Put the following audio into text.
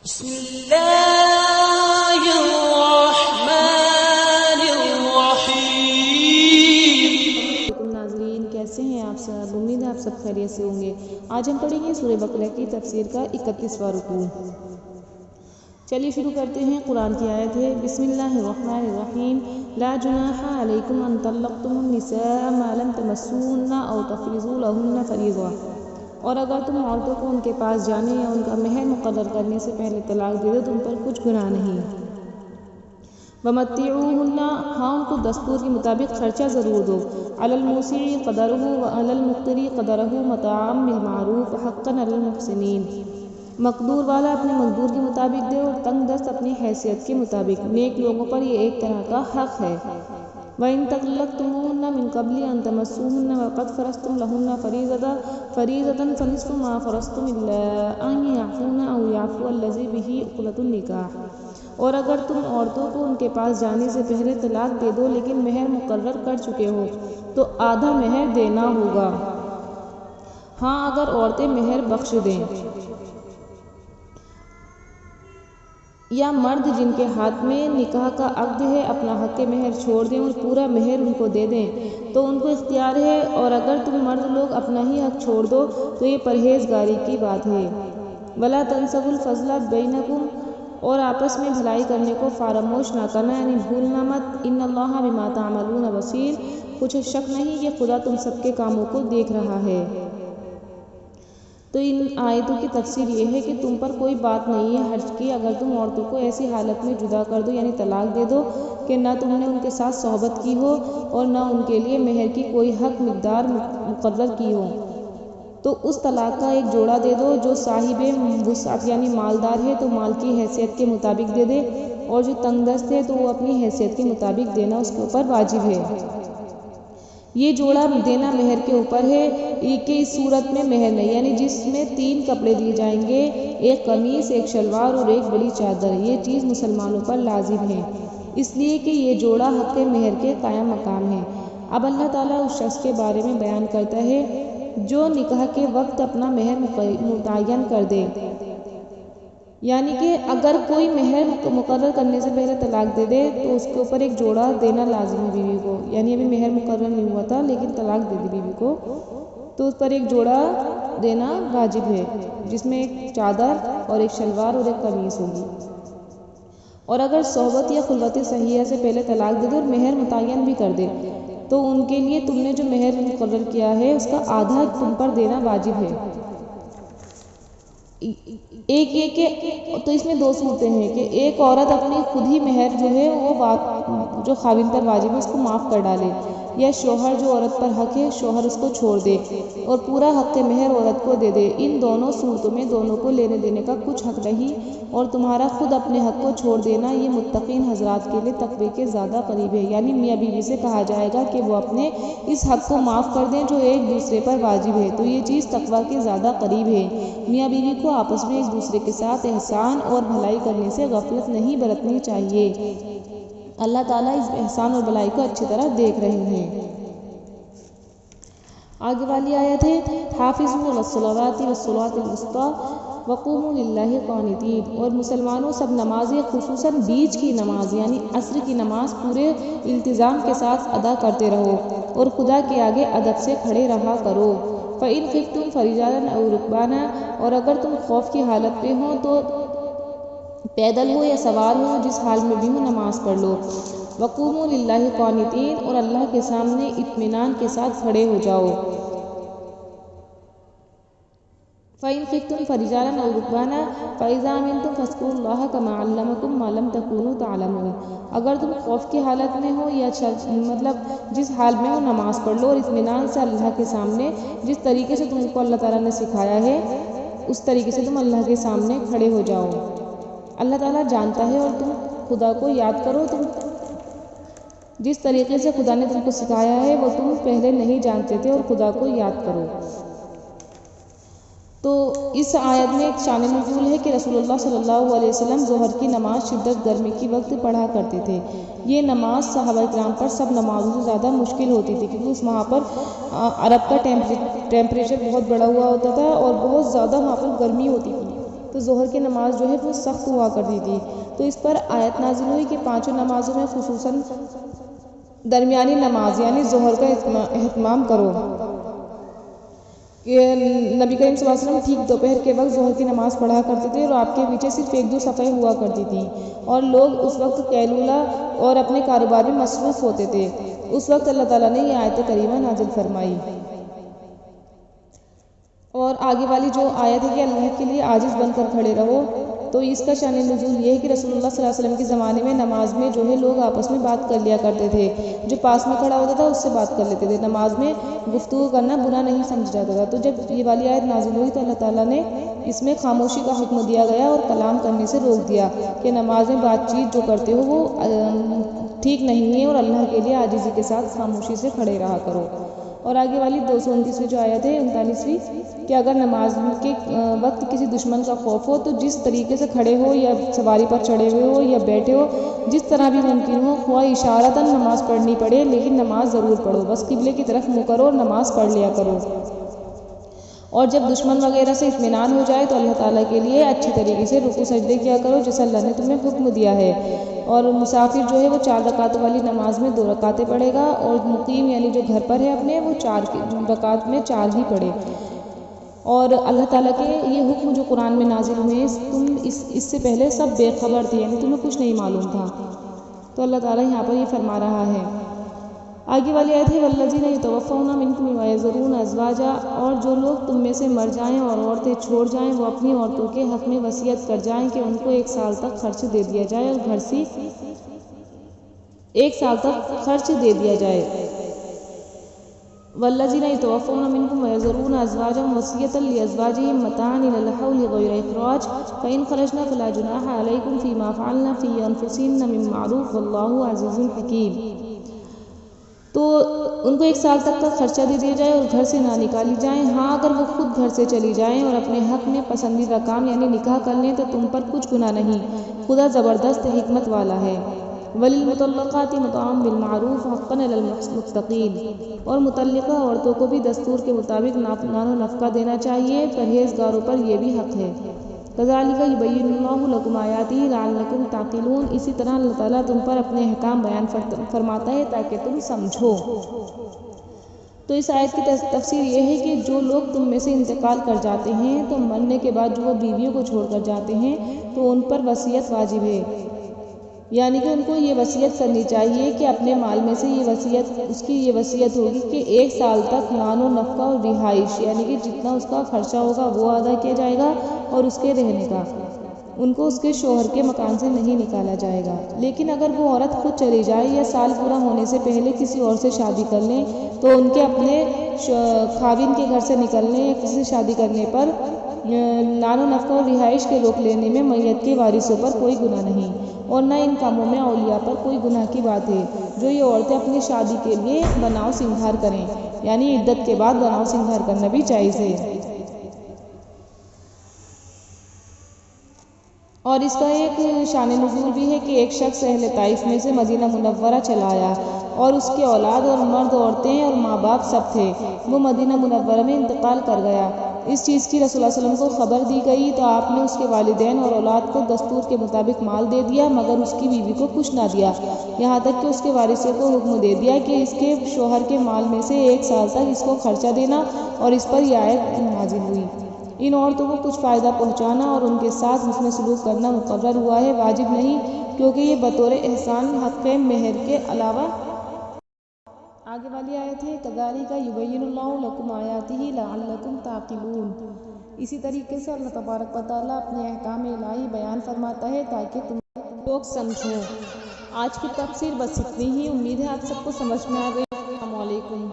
بسم اللہ الرحمن الرحیم۔ ناظرین کیسے ہیں آپ سب؟ امید ہے آپ سب خیریت سے ہوں گے۔ آج ہم پڑھیں گے سورہ بقرہ کی تفسیر کا 31واں رکوع۔ چلیے شروع کرتے ہیں۔ قرآن کی آیت ہے بسم اللہ الرحمن الرحیم۔ لا جناح علیکم ان طلقتم النساء ما لم تمسوهن او تفرضوا لهن فریضہ، اور اگر تم عورتوں کو ان کے پاس جانے یا ان کا مہر مقرر کرنے سے پہلے طلاق دے دو تم پر کچھ گناہ نہیں۔ وَمَتِّعُوهُنَّ، ہاں ان کو دستور کے مطابق خرچہ ضرور دو۔ عَلَى الْمُوسِعِ قَدَرُهُ وَعَلَى الْمُقْتِرِ قَدَرُهُ مَتَاعًا بِالْمَعْرُوفِ حَقًّا عَلَى الْمُحْسِنِينَ، مقدور والا اپنے مقدور کے مطابق دے اور تنگ دست اپنی حیثیت کے مطابق، نیک لوگوں پر یہ ایک طرح کا حق ہے۔ وَإِن طَلَّقْتُمُوهُنَّ مِن قَبْلِ أَن تَمَسُّوهُنَّ وَقَدْ فَرَضْتُمْ لَهُنَّ فَرِيضَةً فَنِصْفُ مَا فَرَضْتُمْ إِلَّا أَن يَعْفُونَ أَوْ يَعْفُوَ الَّذِي بِهِ عُقْدَةُ النِّكَاحِ، اور اگر تم عورتوں کو ان کے پاس جانے سے پہلے طلاق دے دو لیکن مہر مقرر کر چکے ہو تو آدھا مہر دینا ہوگا، ہاں اگر عورتیں مہر بخش دیں، یا مرد جن کے ہاتھ میں نکاح کا عقد ہے اپنا حق مہر چھوڑ دیں اور پورا مہر ان کو دے دیں تو ان کو اختیار ہے، اور اگر تم مرد لوگ اپنا ہی حق چھوڑ دو تو یہ پرہیزگاری کی بات ہے۔ وَلَا تَنسَوُا الْفَضْلَ بَيْنَكُمْ، اور آپس میں بھلائی کرنے کو فراموش نہ کرنا، یعنی بھولنا مت۔ إِنَّ اللَّهَ بِمَا تَعْمَلُونَ بَصِيرٌ، کچھ شک نہیں کہ خدا تم سب کے کاموں کو دیکھ رہا ہے۔ تو ان آیتوں کی تفسیر یہ ہے کہ تم پر کوئی بات نہیں ہے حرج کی اگر تم عورتوں کو ایسی حالت میں جدا کر دو، یعنی طلاق دے دو کہ نہ تم نے ان کے ساتھ صحبت کی ہو اور نہ ان کے لیے مہر کی کوئی حق مقدار مقرر کی ہو، تو اس طلاق کا ایک جوڑا دے دو۔ جو صاحب وسعت یعنی مالدار ہے تو مال کی حیثیت کے مطابق دے دے، اور جو تنگ دست ہے تو وہ اپنی حیثیت کے مطابق دینا اس کے اوپر واجب ہے۔ یہ جوڑا دینا مہر کے اوپر ہے کہ اس صورت میں مہر نہیں، یعنی جس میں 3 کپڑے دیے جائیں گے، ایک قمیص، ایک شلوار اور ایک بڑی چادر، یہ چیز مسلمانوں پر لازم ہے، اس لیے کہ یہ جوڑا حق مہر کے قائم مقام ہے۔ اب اللہ تعالیٰ اس شخص کے بارے میں بیان کرتا ہے جو نکاح کے وقت اپنا مہر متعین کر دے، یعنی کہ اگر کوئی مہر مقرر کرنے سے پہلے طلاق دے دے تو اس کے اوپر ایک جوڑا دینا لازم ہے بیوی کو، یعنی ابھی مہر مقرر نہیں ہوا تھا لیکن طلاق دے دی بیوی کو تو اس پر ایک جوڑا دینا واجب ہے، جس میں ایک چادر اور ایک شلوار اور ایک قمیص ہوگی۔ اور اگر صحبت یا خلوت صحیحہ سے پہلے طلاق دے دے اور مہر متعین بھی کر دے تو ان کے لیے تم نے جو مہر مقرر کیا ہے اس کا آدھا تم پر دینا واجب ہے۔ ایک یہ کہ تو اس میں 2 صورتیں ہیں کہ ایک عورت اپنی خود ہی مہر جو ہے وہ جو خاوند پر واجب ہے اس کو معاف کر ڈالے، یا شوہر جو عورت پر حق ہے شوہر اس کو چھوڑ دے اور پورا حق مہر عورت کو دے دے۔ ان دونوں صورتوں میں دونوں کو لینے دینے کا کچھ حق نہیں، اور تمہارا خود اپنے حق کو چھوڑ دینا یہ متقین حضرات کے لیے تقوی کے زیادہ قریب ہے، یعنی میاں بیوی سے کہا جائے گا کہ وہ اپنے اس حق کو معاف کر دیں جو ایک دوسرے پر واجب ہے، تو یہ چیز تقوی کے زیادہ قریب ہے۔ میاں بیوی کو آپس میں ایک دوسرے کے ساتھ احسان اور بھلائی کرنے سے غفلت نہیں برتنی چاہیے، اللہ تعالیٰ اس احسان اور بھلائی کو اچھی طرح دیکھ رہے ہیں۔ آگے والی آیت ہے حافظوا علی الصلوات والصلاۃ الوسطیٰ وقوموا للہ قانتین، اور مسلمانوں سب نمازیں خصوصاً بیچ کی نماز یعنی عصر کی نماز پورے التزام کے ساتھ ادا کرتے رہو اور خدا کے آگے ادب سے کھڑے رہا کرو۔ فَإِنْ خِفْتُمْ فَرِجَالًا أَوْ رُكْبَانًا، اور اگر تم خوف کی حالت میں ہو تو پیدل ہو یا سوار ہو، جس حال میں بھی ہو نماز پڑھ لو۔ وَقُومُوا لِلَّهِ قَانِتِينَ، اور اللہ کے سامنے اطمینان کے ساتھ کھڑے ہو جاؤ۔ فَإِنْ خِفْتُمْ فَرِجَالًا أَوْ رُكْبَانًا فَإِذَا أَمِنْتُمْ فَاذْكُرُوا اللَّهَ كَمَا عَلَّمَكُمْ مَا لَمْ تَكُونُوا تَعْلَمُونَ، اگر تم خوف کی حالت میں ہو یا جس حال میں ہو نماز پڑھ لو اور اطمینان سے اللہ کے سامنے، جس طریقے سے تم کو اللہ تعالیٰ نے سکھایا ہے اس طریقے سے تم اللہ کے سامنے کھڑے ہو جاؤ۔ اللہ تعالیٰ جانتا ہے، اور تم خدا کو یاد کرو، تم جس طریقے سے خدا نے تم کو سکھایا ہے وہ تم پہلے نہیں جانتے تھے، اور خدا کو یاد کرو۔ تو اس آیت میں ایک شان نزول ہے کہ رسول اللہ صلی اللہ علیہ وسلم ظہر کی نماز شدت گرمی کی وقت پڑھا کرتے تھے۔ یہ نماز صحابہ کرام پر سب نمازوں سے زیادہ مشکل ہوتی تھی، کیونکہ اس وہاں پر عرب کا ٹیمپریچر بہت بڑا ہوا ہوتا تھا اور بہت زیادہ وہاں پر گرمی ہوتی تھی، تو ظہر کی نماز جو ہے وہ سخت ہوا کرتی تھی، تو اس پر آیت نازل ہوئی کہ پانچوں نمازوں میں خصوصاً درمیانی نماز یعنی ظہر کا اہتمام کرو۔ کہ نبی کریم صلی اللہ علیہ وسلم ٹھیک دوپہر کے وقت ظہر کی نماز پڑھا کرتے تھے اور آپ کے پیچھے صرف 1-2 صفیں ہوا کرتی تھیں، اور لوگ اس وقت قیلولہ اور اپنے کاروبار میں مصروف ہوتے تھے۔ اس وقت اللہ تعالیٰ نے یہ آیت کریمہ نازل فرمائی۔ اور آگے والی جو آیت ہے کہ اللہ کے لیے عاجز بن کر کھڑے رہو، تو اس کا شان نزول یہ ہے کہ رسول اللہ صلی اللہ علیہ وسلم کے زمانے میں نماز میں جو ہے لوگ آپس میں بات کر لیا کرتے تھے، جو پاس میں کھڑا ہوتا تھا اس سے بات کر لیتے تھے، نماز میں گفتگو کرنا برا نہیں سمجھا جاتا تھا۔ تو جب یہ والی آیت نازل ہوئی تو اللہ تعالیٰ نے اس میں خاموشی کا حکم دیا گیا اور کلام کرنے سے روک دیا کہ نماز میں بات چیت جو کرتے ہو وہ ٹھیک نہیں ہے، اور اللہ کے لیے عاجزی کے ساتھ خاموشی سے کھڑے رہا کرو۔ اور آگے والی 229ویں جو آیت ہے 39ویں کہ اگر نماز کے وقت کسی دشمن کا خوف ہو تو جس طریقے سے کھڑے ہو یا سواری پر چڑھے ہوئے ہو یا بیٹھے ہو، جس طرح بھی ممکن ہو، خواہ اشارتاً نماز پڑھنی پڑے لیکن نماز ضرور پڑھو، بس قبلے کی طرف منہ کرو اور نماز پڑھ لیا کرو۔ اور جب دشمن وغیرہ سے اطمینان ہو جائے تو اللہ تعالیٰ کے لیے اچھی طریقے سے رکوع سجدے کیا کرو جیسا اللہ نے تمہیں حکم دیا ہے۔ اور مسافر جو ہے وہ 4 رکعتوں والی نماز میں 2 رکعتیں پڑھے گا، اور مقیم یعنی جو گھر پر ہے اپنے وہ 4 رکعت میں 4 ہی پڑھے۔ اور اللہ تعالیٰ کے یہ حکم جو قرآن میں نازل ہوئے تم اس سے پہلے سب بے خبر تھے، یعنی تمہیں کچھ نہیں معلوم تھا، تو اللہ تعالیٰ یہاں پر یہ فرما رہا ہے۔ آگے والی آیت ہے والذین یتوفون منکم ویذرون ازواجا، اور جو لوگ تم میں سے مر جائیں اور عورتیں چھوڑ جائیں وہ اپنی عورتوں کے حق میں وصیت کر جائیں کہ ان کو 1 سال تک خرچ دے دیا جائے، اور گھر سے 1 سال تک خرچ دے دیا جائے۔ والذین یتوفون منکم ویذرون ازواجا وصیۃ لازواجہم متاعا الی الحول غیر اخراج فإن خرجن فلا جناح علیکم فیما فعلن فی انفسہن من معروف واللہ عزیز حکیم۔ تو ان کو 1 سال تک کا خرچہ دے دیا جائے اور گھر سے نہ نکالی جائیں، ہاں اگر وہ خود گھر سے چلی جائیں اور اپنے حق میں پسندیدہ کام یعنی نکاح کر لیں تو تم پر کچھ گناہ نہیں، خدا زبردست حکمت والا ہے۔ وَلِلْمُطَلَّقَاتِ مَتَاعٌ بِالْمَعْرُوفِ حَقًّا عَلَى الْمُتَّقِينَ، اور متعلقہ عورتوں کو بھی دستور کے مطابق نان و نفقہ دینا چاہیے، پرہیزگاروں پر یہ بھی حق ہے۔ كَذَلِكَ يُبَيِّنُ اللَّهُ لَكُمْ آيَاتِهِ لَعَلَّكُمْ تَعْقِلُونَ، اسی طرح اللہ تعالیٰ تم پر اپنے احکام بیان فرماتا ہے تاکہ تم سمجھو۔ تو اس آیت کی تفسیر یہ ہے کہ جو لوگ تم میں سے انتقال کر جاتے ہیں تو مرنے کے بعد جو وہ بیویوں کو چھوڑ کر جاتے ہیں تو ان پر وصیت واجب ہے، یعنی کہ ان کو یہ وصیت کرنی چاہیے کہ اپنے مال میں سے اس کی یہ وصیت ہوگی کہ 1 سال تک نان و نفقہ اور رہائش یعنی کہ جتنا اس کا خرچہ ہوگا وہ ادا کیا جائے گا، اور اس کے رہنے کا ان کو اس کے شوہر کے مکان سے نہیں نکالا جائے گا۔ لیکن اگر وہ عورت خود چلی جائے یا سال پورا ہونے سے پہلے کسی اور سے شادی کر لیں تو ان کے اپنے خاوند کے گھر سے نکلنے یا کسی سے شادی کرنے پر نان و نفقہ اور رہائش کے روک لینے میں میت کے وارثوں پر کوئی گناہ نہیں، اور نہ ان کاموں میں اولیاء پر کوئی گناہ کی بات ہے جو یہ عورتیں اپنی شادی کے لیے بناؤ سنگھار کریں، یعنی عدت کے بعد بناؤ سنگھار کرنا بھی جائز ہے۔ اور اس کا ایک شان نزول بھی ہے کہ ایک شخص اہل طائف میں سے مدینہ منورہ چلا آیا، اور اس کے اولاد اور مرد عورتیں اور ماں باپ سب تھے، وہ مدینہ منورہ میں انتقال کر گیا۔ اس چیز کی رسول اللہ صلی اللہ علیہ وسلم کو خبر دی گئی تو آپ نے اس کے والدین اور اولاد کو دستور کے مطابق مال دے دیا، مگر اس کی بیوی کو کچھ نہ دیا، یہاں تک کہ اس کے وارثوں کو حکم دے دیا کہ اس کے شوہر کے مال میں سے 1 سال تک اس کو خرچہ دینا، اور اس پر یہ آیت نازل ہوئی۔ ان عورتوں کو کچھ فائدہ پہنچانا اور ان کے ساتھ حسن سلوک کرنا مقرر ہوا ہے، واجب نہیں، کیونکہ یہ بطور احسان حق مہر کے علاوہ۔ آگے والی آیت ہے كَذَلِكَ يُبَيِّنُ اللَّهُ لَكُمْ آيَاتِهِ لَعَلَّكُمْ تَعْقِلُونَ، اسی طریقے سے اللہ تبارک و تعالیٰ اپنے احکام الہی بیان فرماتا ہے تاکہ تم لوگ سمجھو۔ آج کی تفسیر بس اتنی ہی، امید ہے آپ سب کو سمجھ میں آ گئی۔ السلام علیکم۔